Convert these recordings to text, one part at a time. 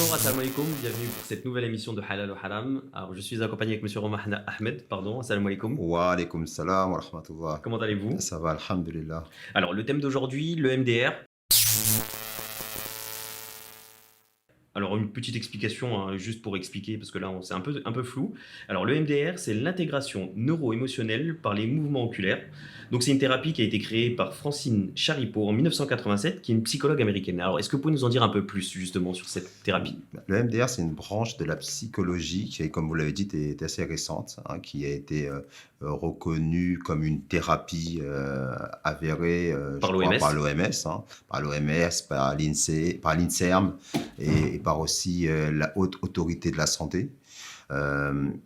Bonjour, assalamu alaikum, bienvenue pour cette nouvelle émission de Halal ou Haram. Alors, je suis accompagné avec Monsieur Romah Ahmed, pardon, assalamu alaikum. Wa alaykoum salam wa rahmatullah. Comment allez-vous? Ça va, alhamdulillah. Alors, le thème d'aujourd'hui, le MDR. Alors, une petite explication, hein, juste pour expliquer, parce que là, c'est un peu flou. Alors, le MDR, c'est l'intégration neuro-émotionnelle par les mouvements oculaires. Donc, c'est une thérapie qui a été créée par Francine Charipo en 1987, qui est une psychologue américaine. Alors, est-ce que vous pouvez nous en dire un peu plus, justement, sur cette thérapie? Le MDR, c'est une branche de la psychologie qui, comme vous l'avez dit, est assez récente, hein, qui a été reconnue comme une thérapie avérée, Par je crois, l'OMS. par l'OMS, par l'OMS, par l'INSEE, par l'INSERM et par aussi la Haute Autorité de la Santé.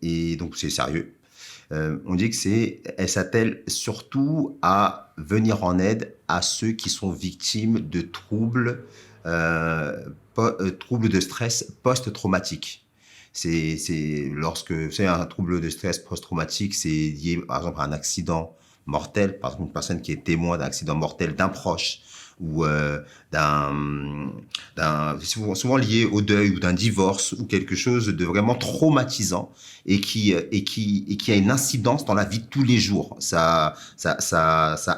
Et donc, c'est sérieux. On dit elle s'attelle surtout à venir en aide à ceux qui sont victimes de troubles de stress post-traumatique. Lorsque c'est un trouble de stress post-traumatique, c'est lié par exemple à un accident mortel, par exemple une personne qui est témoin d'un accident mortel d'un proche ou souvent lié au deuil ou d'un divorce ou quelque chose de vraiment traumatisant et qui a une incidence dans la vie de tous les jours. Ça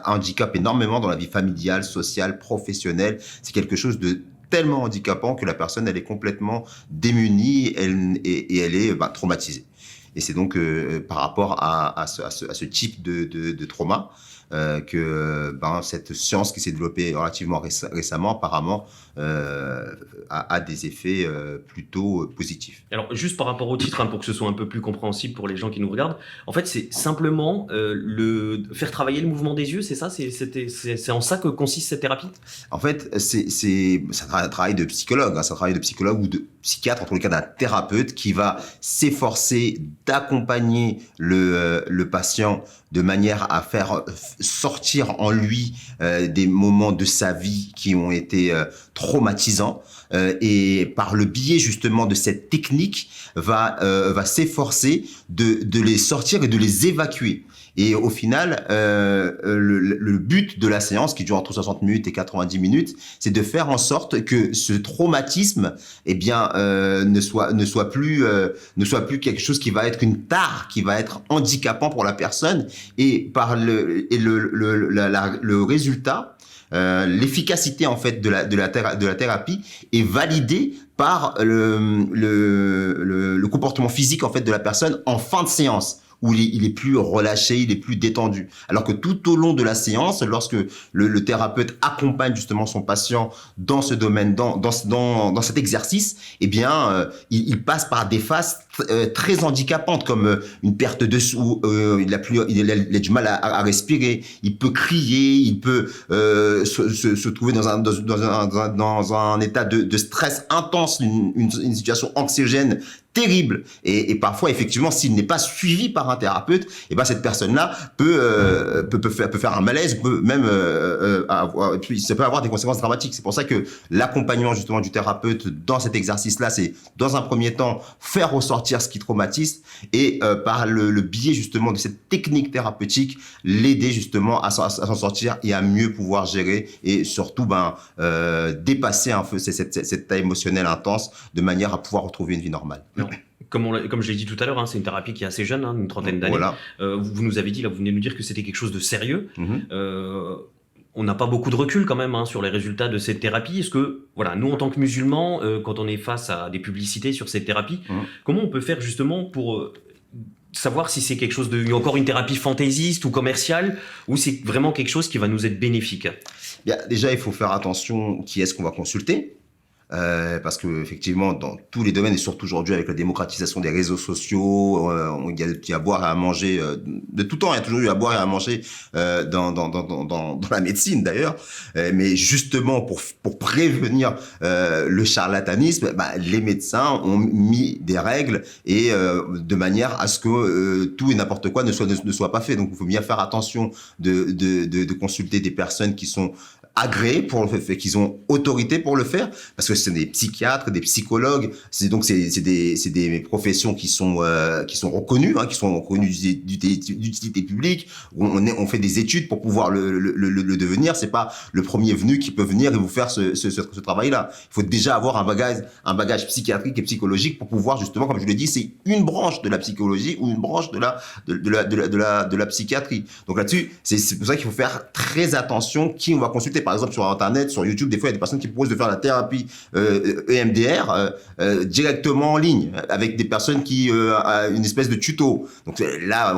handicape énormément dans la vie familiale, sociale, professionnelle. C'est quelque chose de tellement handicapant que la personne, elle est complètement démunie et elle est traumatisée. Et c'est donc par rapport à ce type de trauma que cette science qui s'est développée relativement récemment, apparemment, a des effets plutôt positifs. Alors, juste par rapport au titre, hein, pour que ce soit un peu plus compréhensible pour les gens qui nous regardent, en fait, c'est simplement faire travailler le mouvement des yeux, c'est ça? C'est en ça que consiste cette thérapie? En fait, c'est un travail de psychologue, hein, c'est un travail de psychologue ou de psychiatre, en tout cas d'un thérapeute qui va s'efforcer d'accompagner le patient de manière à faire sortir en lui des moments de sa vie qui ont été traumatisants et par le biais justement de cette technique va s'efforcer de les sortir et de les évacuer. Et au final, le but de la séance, qui dure entre 60 minutes et 90 minutes, c'est de faire en sorte que ce traumatisme, ne soit plus quelque chose qui va être une tare, qui va être handicapant pour la personne. Et par le résultat, l'efficacité en fait de la thérapie est validée par le comportement physique en fait de la personne en fin de séance, où il est plus relâché, il est plus détendu. Alors que tout au long de la séance, lorsque le thérapeute accompagne justement son patient dans ce domaine, dans cet exercice, il passe par des phases très handicapantes, comme une perte de souffle, il a du mal à respirer, il peut crier, il peut se trouver dans un état de stress intense, une situation anxiogène terrible. Et parfois, effectivement, s'il n'est pas suivi par un thérapeute, cette personne-là peut faire un malaise, peut même ça peut avoir des conséquences dramatiques. C'est pour ça que l'accompagnement justement du thérapeute dans cet exercice-là, c'est dans un premier temps faire ressortir ce qui traumatise et par le biais justement de cette technique thérapeutique, l'aider justement à s'en sortir et à mieux pouvoir gérer et surtout dépasser un peu cet état émotionnel intense de manière à pouvoir retrouver une vie normale. Comme je l'ai dit tout à l'heure, hein, c'est une thérapie qui est assez jeune, hein, une trentaine d'années. Voilà. Vous nous avez dit, là, vous venez de nous dire que c'était quelque chose de sérieux. On n'a pas beaucoup de recul quand même, hein, sur les résultats de cette thérapie. Est-ce que, voilà, nous en tant que musulmans, quand on est face à des publicités sur cette thérapie, comment on peut faire justement pour savoir si c'est quelque chose encore une thérapie fantaisiste ou commerciale, ou c'est vraiment quelque chose qui va nous être bénéfique? Bien, déjà, il faut faire attention qui est-ce qu'on va consulter. Parce que effectivement, dans tous les domaines et surtout aujourd'hui avec la démocratisation des réseaux sociaux, il y a à boire et à manger de tout temps. Il y a toujours eu à boire et à manger dans la médecine d'ailleurs. Mais justement pour prévenir le charlatanisme, les médecins ont mis des règles et de manière à ce que tout et n'importe quoi ne soit pas fait. Donc il faut bien faire attention de consulter des personnes qui sont agréés pour le fait, qu'ils ont autorité pour le faire, parce que c'est des psychiatres, des psychologues, c'est des professions qui sont reconnues, qui sont reconnues d'utilité publique. On fait des études pour pouvoir le devenir. C'est pas le premier venu qui peut venir et vous faire ce travail-là. Il faut déjà avoir un bagage psychiatrique et psychologique pour pouvoir justement, comme je l'ai dit, c'est une branche de la psychologie ou une branche de la psychiatrie. Donc là-dessus, c'est pour ça qu'il faut faire très attention qui on va consulter. Par exemple, sur Internet, sur YouTube, des fois, il y a des personnes qui proposent de faire la thérapie EMDR directement en ligne, avec des personnes qui une espèce de tuto. Donc là,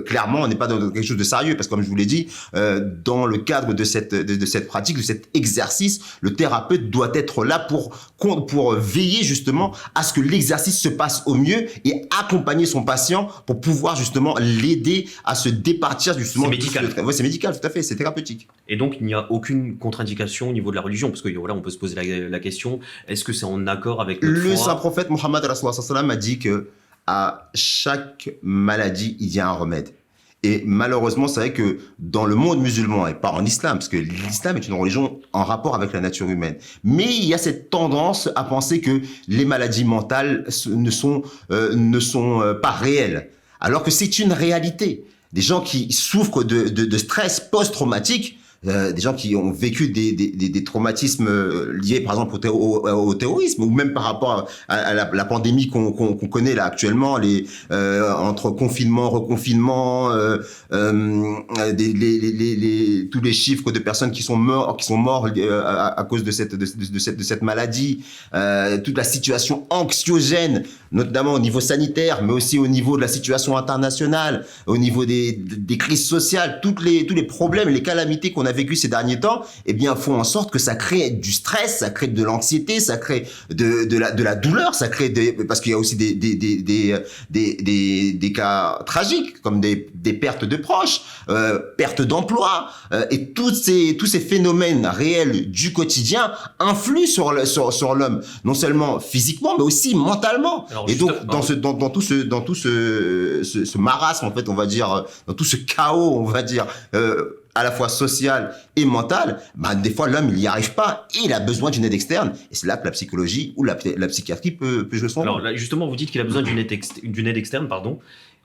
clairement, on n'est pas dans quelque chose de sérieux, parce que comme je vous l'ai dit, dans le cadre de cette pratique, de cet exercice, le thérapeute doit être là pour veiller justement à ce que l'exercice se passe au mieux et accompagner son patient pour pouvoir justement l'aider à se départir justement. C'est médical. Oui, c'est médical, tout à fait, c'est thérapeutique. Et donc, il n'y a aucune contre-indication au niveau de la religion, parce que voilà, on peut se poser la question, est-ce que c'est en accord avec notre foi ? Le saint prophète Mohammed a dit que à chaque maladie, il y a un remède. Et malheureusement, c'est vrai que dans le monde musulman, et pas en islam, parce que l'islam est une religion en rapport avec la nature humaine, mais il y a cette tendance à penser que les maladies mentales ne sont pas réelles, alors que c'est une réalité. Des gens qui souffrent de stress post-traumatique, des gens qui ont vécu des traumatismes liés par exemple au terrorisme, ou même par rapport à la pandémie qu'on connaît là actuellement, entre confinement, reconfinement, tous les chiffres de personnes qui sont morts à cause de cette maladie, toute la situation anxiogène, notamment au niveau sanitaire, mais aussi au niveau de la situation internationale, au niveau des crises sociales, tous les problèmes, les calamités qu'on a vécu ces derniers temps, eh bien, font en sorte que ça crée du stress, ça crée de l'anxiété, ça crée de la douleur, ça crée parce qu'il y a aussi des cas tragiques, comme des pertes de proches, pertes d'emploi, et tous ces phénomènes réels du quotidien influent sur l'homme, non seulement physiquement, mais aussi mentalement. Alors, et donc, dans tout ce marasme, en fait, on va dire, dans tout ce chaos, on va dire, à la fois social et mental, des fois l'homme il n'y arrive pas et il a besoin d'une aide externe, et c'est là que la psychologie ou la psychiatrie peut jouer son rôle. Alors là, justement, vous dites qu'il a besoin d'une aide externe, pardon.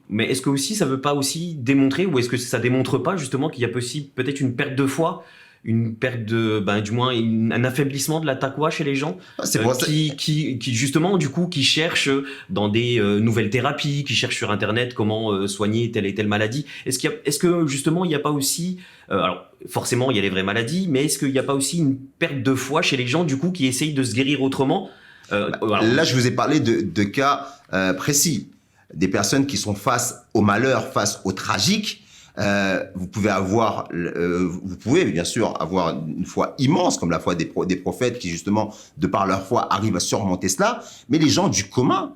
Mais est-ce que aussi ça veut pas aussi démontrer, ou est-ce que ça démontre pas justement qu'il y a peut-être une perte de foi, une perte du moins un affaiblissement de la taqwa chez les gens, qui justement du coup qui cherchent dans des nouvelles thérapies, qui cherchent sur internet comment soigner telle et telle maladie. Est-ce que justement il n'y a pas aussi, alors forcément il y a les vraies maladies, mais est-ce qu'il n'y a pas aussi une perte de foi chez les gens du coup qui essayent de se guérir autrement? Là je vous ai parlé de cas précis, des personnes qui sont face au malheur, face au tragique. Vous pouvez bien sûr avoir une foi immense, comme la foi des prophètes qui justement, de par leur foi, arrivent à surmonter cela. Mais les gens du commun,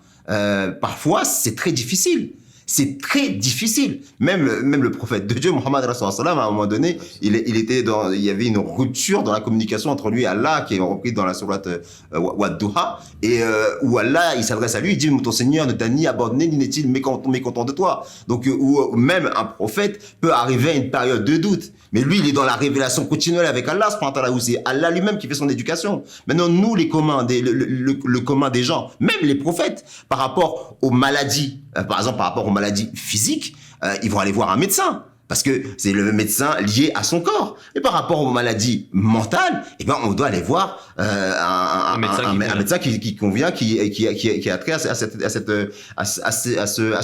parfois, c'est très difficile. C'est très difficile. Même le prophète de Dieu, Mohammed Rasulullah, à un moment donné, il y avait une rupture dans la communication entre lui et Allah, qui est repris dans la sourate Wad-Duha, et où Allah, il s'adresse à lui, il dit, ton Seigneur ne t'a ni abandonné, ni n'est-il mécontent de toi. Donc, où même un prophète peut arriver à une période de doute. Mais lui, il est dans la révélation continuelle avec Allah, où c'est Allah lui-même qui fait son éducation. Maintenant, nous, les communs, le commun des gens, même les prophètes, par rapport aux maladies, par exemple, par rapport aux maladies physiques, ils vont aller voir un médecin, parce que c'est le médecin lié à son corps. Et par rapport aux maladies mentales, eh ben, on doit aller voir un médecin qui convient, qui a trait à ce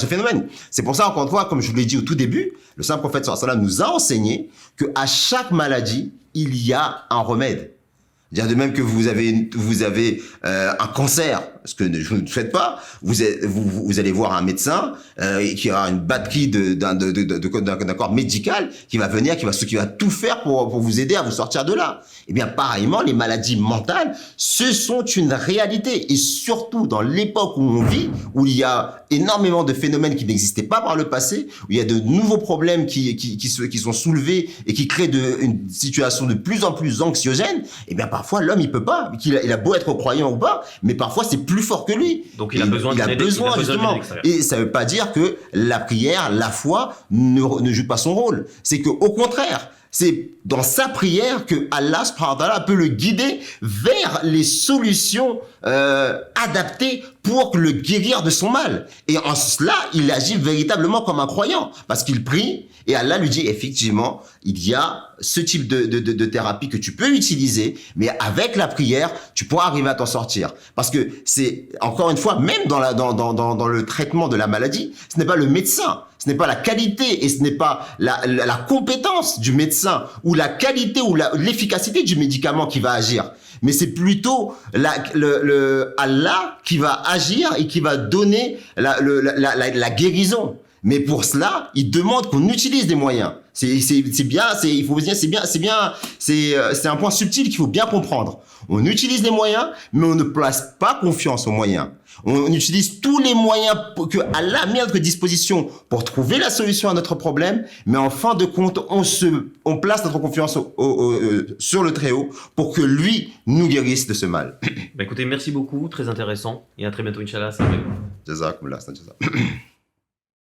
phénomène. C'est pour ça, encore une fois, comme je vous l'ai dit au tout début, le saint prophète sallallahu alayhi wa sallam nous a enseigné qu'à chaque maladie, il y a un remède. De même que vous avez un cancer, ce que je ne souhaite pas, vous allez voir un médecin qui a une batterie d'un corps médical qui va venir, qui va tout faire pour vous aider à vous sortir de là. Eh bien, pareillement, les maladies mentales, ce sont une réalité, et surtout dans l'époque où on vit, où il y a énormément de phénomènes qui n'existaient pas par le passé, où il y a de nouveaux problèmes qui sont soulevés et qui créent une situation de plus en plus anxiogène. Eh bien, parfois, l'homme, il peut pas. Il a beau être croyant ou pas, mais parfois, c'est plus fort que lui. Donc, il a besoin justement. Et ça veut pas dire que la prière, la foi ne joue pas son rôle. C'est que, au contraire, c'est dans sa prière que Allah subhanahu wa ta'ala peut le guider vers les solutions adaptées pour le guérir de son mal. Et en cela, il agit véritablement comme un croyant parce qu'il prie et Allah lui dit effectivement, il y a ce type de thérapie que tu peux utiliser, mais avec la prière, tu pourras arriver à t'en sortir. Parce que c'est, encore une fois, même dans le traitement de la maladie, ce n'est pas le médecin, ce n'est pas la qualité et ce n'est pas la compétence du médecin ou la qualité ou l'efficacité du médicament qui va agir. Mais c'est plutôt Allah qui va agir et qui va donner la guérison. Mais pour cela, il demande qu'on utilise des moyens. C'est bien, il faut dire, c'est un point subtil qu'il faut bien comprendre. On utilise les moyens, mais on ne place pas confiance aux moyens. On utilise tous les moyens que Allah a mis à notre disposition pour trouver la solution à notre problème, mais en fin de compte, on place notre confiance sur le Très-Haut pour que lui nous guérisse de ce mal. Écoutez, merci beaucoup, très intéressant, et à très bientôt, Inch'Allah. Salam alaikum. Jazakumullah.